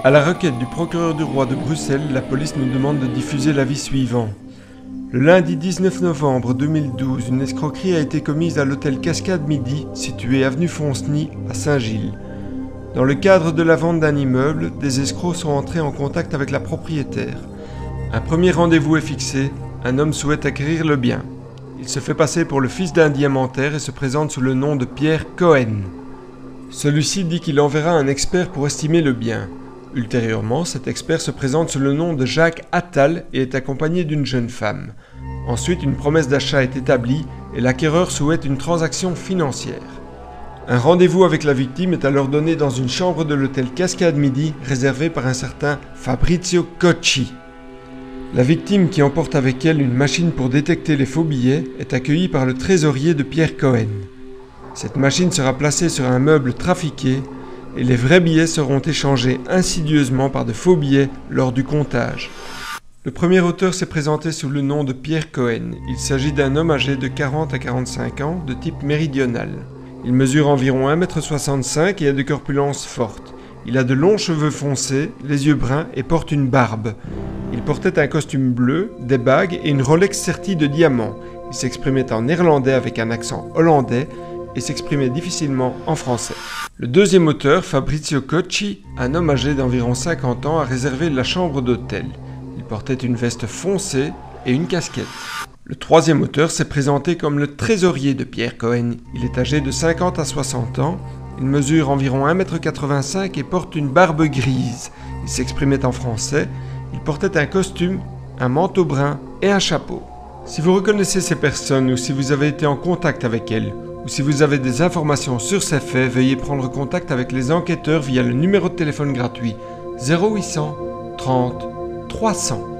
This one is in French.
À la requête du procureur du roi de Bruxelles, la police nous demande de diffuser l'avis suivant. Le lundi 19 novembre 2012, une escroquerie a été commise à l'hôtel Cascade Midi, situé avenue Fonceny, à Saint-Gilles. Dans le cadre de la vente d'un immeuble, des escrocs sont entrés en contact avec la propriétaire. Un premier rendez-vous est fixé, un homme souhaite acquérir le bien. Il se fait passer pour le fils d'un diamantaire et se présente sous le nom de Pierre Cohen. Celui-ci dit qu'il enverra un expert pour estimer le bien. Ultérieurement, cet expert se présente sous le nom de Jacques Attal et est accompagné d'une jeune femme. Ensuite, une promesse d'achat est établie et l'acquéreur souhaite une transaction financière. Un rendez-vous avec la victime est alors donné dans une chambre de l'hôtel Cascade Midi réservée par un certain Fabrizio Cocci. La victime, qui emporte avec elle une machine pour détecter les faux billets, est accueillie par le trésorier de Pierre Cohen. Cette machine sera placée sur un meuble trafiqué et les vrais billets seront échangés insidieusement par de faux billets lors du comptage. Le premier auteur s'est présenté sous le nom de Pierre Cohen. Il s'agit d'un homme âgé de 40 à 45 ans, de type méridional. Il mesure environ 1,65 m et a de corpulence forte. Il a de longs cheveux foncés, les yeux bruns et porte une barbe. Il portait un costume bleu, des bagues et une Rolex sertie de diamants. Il s'exprimait en néerlandais avec un accent hollandais et s'exprimait difficilement en français. Le deuxième auteur, Fabrizio Cocci, un homme âgé d'environ 50 ans, a réservé la chambre d'hôtel. Il portait une veste foncée et une casquette. Le troisième auteur s'est présenté comme le trésorier de Pierre Cohen. Il est âgé de 50 à 60 ans, il mesure environ 1,85 m et porte une barbe grise. Il s'exprimait en français, il portait un costume, un manteau brun et un chapeau. Si vous reconnaissez ces personnes ou si vous avez été en contact avec elles, ou si vous avez des informations sur ces faits, veuillez prendre contact avec les enquêteurs via le numéro de téléphone gratuit 0800 30 300.